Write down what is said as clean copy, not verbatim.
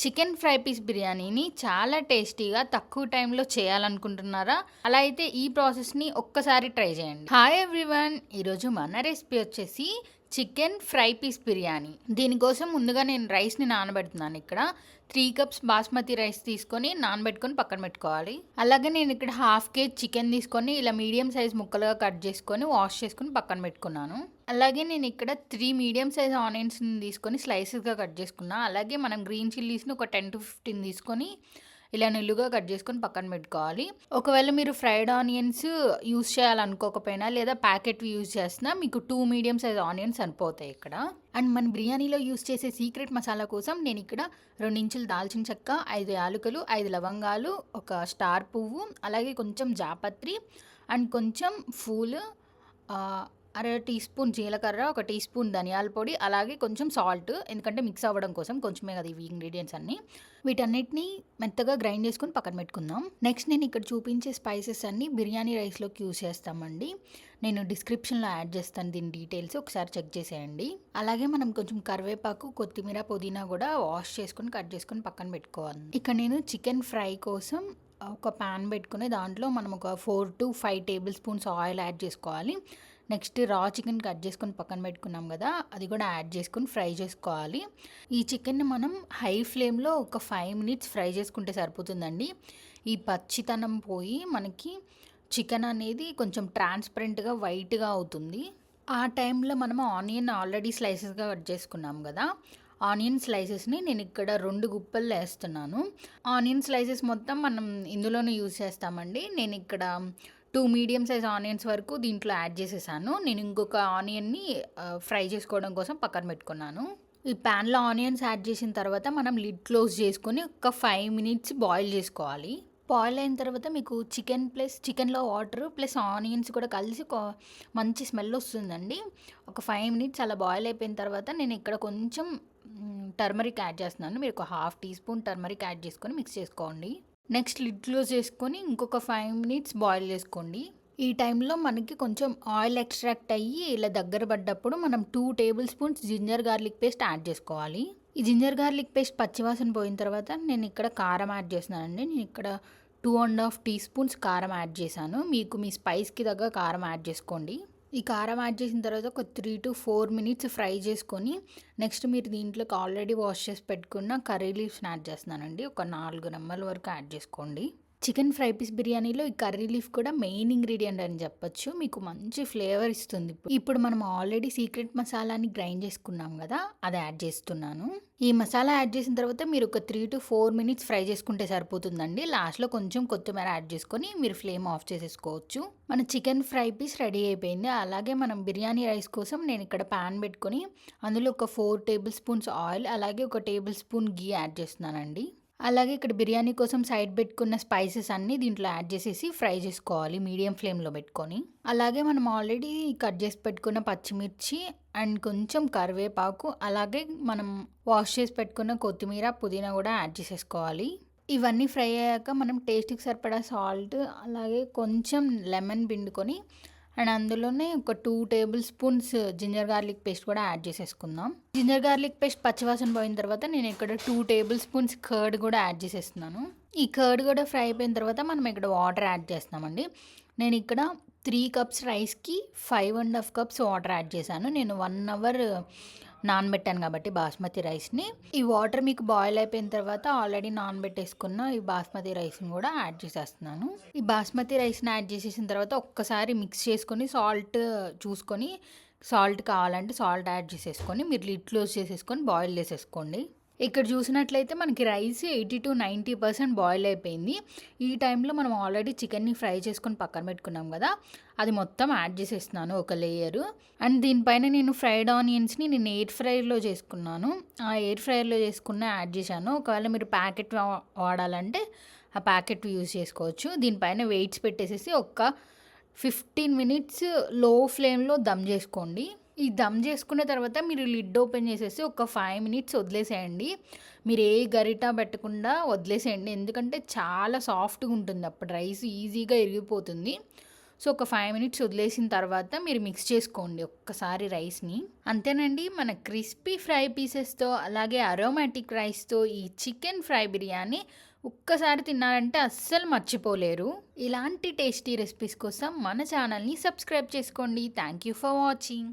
Chicken fry piece బిర్యానీని చాలా టేస్టీగా తక్కువ టైంలో చేయాలనుకుంటున్నారా? అలా అయితే ఈ ప్రాసెస్ని ఒక్కసారి ట్రై చేయండి. హాయ్ ఎవ్రీవన్, ఈరోజు మన రెసిపీ వచ్చేసి చికెన్ ఫ్రై పీస్ బిర్యానీ. దీనికోసం ముందుగా నేను రైస్ని నానబెడుతున్నాను. ఇక్కడ 3 కప్స్ బాస్మతి రైస్ తీసుకొని నానబెట్టుకొని పక్కన పెట్టుకోవాలి. అలాగే నేను ఇక్కడ హాఫ్ కేజీ చికెన్ తీసుకొని ఇలా మీడియం సైజ్ ముక్కలుగా కట్ చేసుకొని వాష్ చేసుకొని పక్కన పెట్టుకున్నాను. అలాగే నేను ఇక్కడ 3 మీడియం సైజ్ ఆనియన్స్ని తీసుకొని స్లైసెస్గా కట్ చేసుకున్నాను. అలాగే మనం గ్రీన్ చిల్లీస్ని ఒక 10 to 15 తీసుకొని ఇలా నిలువుగా కట్ చేసుకొని పక్కన పెట్టుకోవాలి. ఒకవేళ మీరు ఫ్రైడ్ ఆనియన్స్ యూస్ చేయాలనుకోకపోయినా లేదా ప్యాకెట్ యూస్ చేసినా మీకు 2 మీడియం సైజ్ ఆనియన్స్ సరిపోతాయి ఇక్కడ. అండ్ మన బిర్యానీలో యూస్ చేసే సీక్రెట్ మసాలా కోసం నేను ఇక్కడ 2 ఇంచులు దాల్చిన చెక్క, 5 యాలకులు, 5 లవంగాలు, ఒక స్టార్ పువ్వు, అలాగే కొంచెం జాపత్రి అండ్ కొంచెం ఫూల్, అర టీ స్పూన్ జీలకర్ర, 1 టీ స్పూన్ ధనియాల పొడి, అలాగే కొంచెం సాల్ట్, ఎందుకంటే మిక్స్ అవ్వడం కోసం కొంచెమే కదా ఇవి ఇంగ్రీడియంట్స్ అన్నీ. వీటన్నిటిని మెత్తగా గ్రైండ్ చేసుకొని పక్కన పెట్టుకుందాం. నెక్స్ట్ నేను ఇక్కడ చూపించే స్పైసెస్ అన్నీ బిర్యానీ రైస్లోకి యూస్ చేస్తామండి. నేను డిస్క్రిప్షన్లో యాడ్ చేస్తాను దీని డీటెయిల్స్, ఒకసారి చెక్ చేసేయండి. అలాగే మనం కొంచెం కరివేపాకు, కొత్తిమీర, పుదీనా కూడా వాష్ చేసుకొని కట్ చేసుకొని పక్కన పెట్టుకోవాలి. ఇక్కడ నేను చికెన్ ఫ్రై కోసం ఒక ప్యాన్ పెట్టుకుని దాంట్లో మనం ఒక 4 to 5 table spoons oil add చేసుకోవాలి. నెక్స్ట్ రా చికెన్ కట్ చేసుకొని పక్కన పెట్టుకున్నాం కదా, అది కూడా యాడ్ చేసుకొని ఫ్రై చేసుకోవాలి. ఈ చికెన్ని మనం హై ఫ్లేమ్లో ఒక 5 minutes ఫ్రై చేసుకుంటే సరిపోతుందండి. ఈ పచ్చితనం పోయి మనకి చికెన్ అనేది కొంచెం ట్రాన్స్పరెంట్గా వైట్గా అవుతుంది. ఆ టైంలో మనం ఆనియన్ ఆల్రెడీ స్లైసెస్గా కట్ చేసుకున్నాం కదా, ఆనియన్ స్లైసెస్ని నేను ఇక్కడ 2 గుప్పలు వేస్తున్నాను. ఆనియన్ స్లైసెస్ మొత్తం మనం ఇందులోనే యూజ్ చేస్తామండి. నేను ఇక్కడ 2 మీడియం సైజ్ ఆనియన్స్ వరకు దీంట్లో యాడ్ చేసేసాను. నేను ఇంకొక ఆనియన్ని ఫ్రై చేసుకోవడం కోసం పక్కన పెట్టుకున్నాను. ఈ ప్యాన్లో ఆనియన్స్ యాడ్ చేసిన తర్వాత మనం లిడ్ క్లోజ్ చేసుకొని ఒక 5 minutes బాయిల్ చేసుకోవాలి. బాయిల్ అయిన తర్వాత మీకు చికెన్లో వాటర్ ప్లస్ ఆనియన్స్ కూడా కలిసి మంచి స్మెల్ వస్తుందండి. ఒక 5 minutes అలా బాయిల్ అయిపోయిన తర్వాత నేను ఇక్కడ కొంచెం టర్మరిక్ యాడ్ చేస్తున్నాను. మీరు ఒక 1/2 టీ స్పూన్ టర్మరిక్ యాడ్ చేసుకొని మిక్స్ చేసుకోండి. నెక్స్ట్ లిడ్ క్లోజ్ చేసుకొని ఇంకొక 5 minutes బాయిల్ చేసుకోండి. ఈ టైంలో మనకి కొంచెం ఆయిల్ ఎక్స్ట్రాక్ట్ అయ్యి ఇలా దగ్గర పడ్డప్పుడు మనం 2 tablespoons ginger garlic paste add చేసుకోవాలి. ఈ జింజర్ గార్లిక్ పేస్ట్ పచ్చివాసన పోయిన తర్వాత నేను ఇక్కడ కారం యాడ్ చేస్తున్నానండి. నేను ఇక్కడ 2.5 టీ స్పూన్స్ కారం యాడ్ చేశాను. మీకు మీ స్పైస్కి తగ్గ కారం యాడ్ చేసుకోండి. ఈ కారం యాడ్ చేసిన తర్వాత ఒక 3 to 4 minutes ఫ్రై చేసుకొని నెక్స్ట్ మీరు దీంట్లోకి ఆల్రెడీ వాష్ చేసి పెట్టుకున్న కర్రీ లీవ్స్ని యాడ్ చేస్తున్నానండి. ఒక 4 రెమ్మల వరకు యాడ్ చేసుకోండి. చికెన్ ఫ్రై పీస్ బిర్యానీలో ఈ కర్రీ లీఫ్ కూడా మెయిన్ ఇంగ్రీడియంట్ అని చెప్పొచ్చు. మీకు మంచి ఫ్లేవర్ ఇస్తుంది. ఇప్పుడు మనం ఆల్రెడీ సీక్రెట్ మసాలాని గ్రైండ్ చేసుకున్నాం కదా, అది యాడ్ చేస్తున్నాను. ఈ మసాలా యాడ్ చేసిన తర్వాత మీరు ఒక 3 to 4 minutes ఫ్రై చేసుకుంటే సరిపోతుందండి. లాస్ట్లో కొంచెం కొత్తిమీర యాడ్ చేసుకొని మీరు ఫ్లేమ్ ఆఫ్ చేసేసుకోవచ్చు. మన చికెన్ ఫ్రై పీస్ రెడీ అయిపోయింది. అలాగే మనం బిర్యానీ రైస్ కోసం నేను ఇక్కడ ప్యాన్ పెట్టుకొని అందులో ఒక 4 టేబుల్ స్పూన్స్ ఆయిల్, అలాగే ఒక టేబుల్ స్పూన్ గీ యాడ్ చేస్తున్నానండి. అలాగే ఇక్కడ బిర్యానీ కోసం సైడ్ పెట్టుకున్న స్పైసెస్ అన్నీ దీంట్లో యాడ్ చేసేసి ఫ్రై చేసుకోవాలి మీడియం ఫ్లేమ్లో పెట్టుకొని. అలాగే మనం ఆల్రెడీ కట్ చేసి పెట్టుకున్న పచ్చిమిర్చి అండ్ కొంచెం కరివేపాకు, అలాగే మనం వాష్ చేసి పెట్టుకున్న కొత్తిమీర, పుదీనా కూడా యాడ్ చేసేసుకోవాలి. ఇవన్నీ ఫ్రై అయ్యాక మనం టేస్ట్కి సరిపడా సాల్ట్, అలాగే కొంచెం లెమన్ పిండుకొని అండ్ అందులోనే ఒక 2 tablespoons ginger garlic paste కూడా యాడ్ చేసేసుకుందాం. జింజర్ గార్లిక్ పేస్ట్ పచ్చివాసన పోయిన తర్వాత నేను ఇక్కడ 2 టేబుల్ స్పూన్స్ కర్డ్ కూడా యాడ్ చేసేస్తున్నాను. ఈ కర్డ్ కూడా ఫ్రై అయిపోయిన తర్వాత మనం ఇక్కడ వాటర్ యాడ్ చేస్తున్నామండి. నేను ఇక్కడ 3 కప్స్ రైస్కి 5.5 cups వాటర్ యాడ్ చేశాను. నేను 1 hour నానబెట్టాను కాబట్టి బాస్మతి రైస్ని. ఈ వాటర్ మీకు బాయిల్ అయిపోయిన తర్వాత ఆల్రెడీ నానబెట్టేసుకున్న ఈ బాస్మతి రైస్ని కూడా యాడ్ చేసేస్తున్నాను. ఈ బాస్మతి రైస్ని యాడ్ చేసేసిన తర్వాత ఒక్కసారి మిక్స్ చేసుకొని చూసుకొని సాల్ట్ కావాలంటే సాల్ట్ యాడ్ చేసేసుకొని మీరు లిడ్ క్లోజ్ చేసేసుకొని బాయిల్ చేసేసుకోండి. ఇక్కడ చూసినట్లయితే మనకి రైస్ 80 to 90% బాయిల్ అయిపోయింది. ఈ టైంలో మనం ఆల్రెడీ చికెన్ని ఫ్రై చేసుకొని పక్కన పెట్టుకున్నాం కదా, అది మొత్తం యాడ్ చేసేస్తున్నాను ఒక లేయరు. అండ్ దీనిపైన నేను ఫ్రైడ్ ఆనియన్స్ని నేను ఎయిర్ ఫ్రైర్లో చేసుకున్నాను. ఆ ఎయిర్ ఫ్రైర్లో చేసుకున్న యాడ్ చేశాను. ఒకవేళ మీరు ప్యాకెట్ వాడాలంటే ఆ ప్యాకెట్ యూజ్ చేసుకోవచ్చు. దీనిపైన వెయిట్స్ పెట్టేసేసి ఒక 15 minutes లో ఫ్లేమ్లో దమ్ చేసుకోండి. ఈ దమ్ చేసుకున్న తర్వాత మీరు లిడ్ ఓపెన్ చేసేసి ఒక 5 minutes వదిలేసేయండి. మీరు ఏ గరిటా పెట్టకుండా వదిలేసేయండి, ఎందుకంటే చాలా సాఫ్ట్గా ఉంటుంది, అప్పుడు రైస్ ఈజీగా ఇరిగిపోతుంది. సో ఒక 5 మినిట్స్ వదిలేసిన తర్వాత మీరు మిక్స్ చేసుకోండి ఒక్కసారి రైస్ని. అంతేనండి, మన క్రిస్పీ ఫ్రై పీసెస్తో అలాగే అరోమాటిక్ రైస్తో ఈ చికెన్ ఫ్రై బిర్యానీ ఒక్కసారి తిన్నారంటే అస్సలు మర్చిపోలేరు. ఇలాంటి టేస్టీ రెసిపీస్ కోసం మన ఛానల్ని సబ్స్క్రైబ్ చేసుకోండి. Thank you for watching.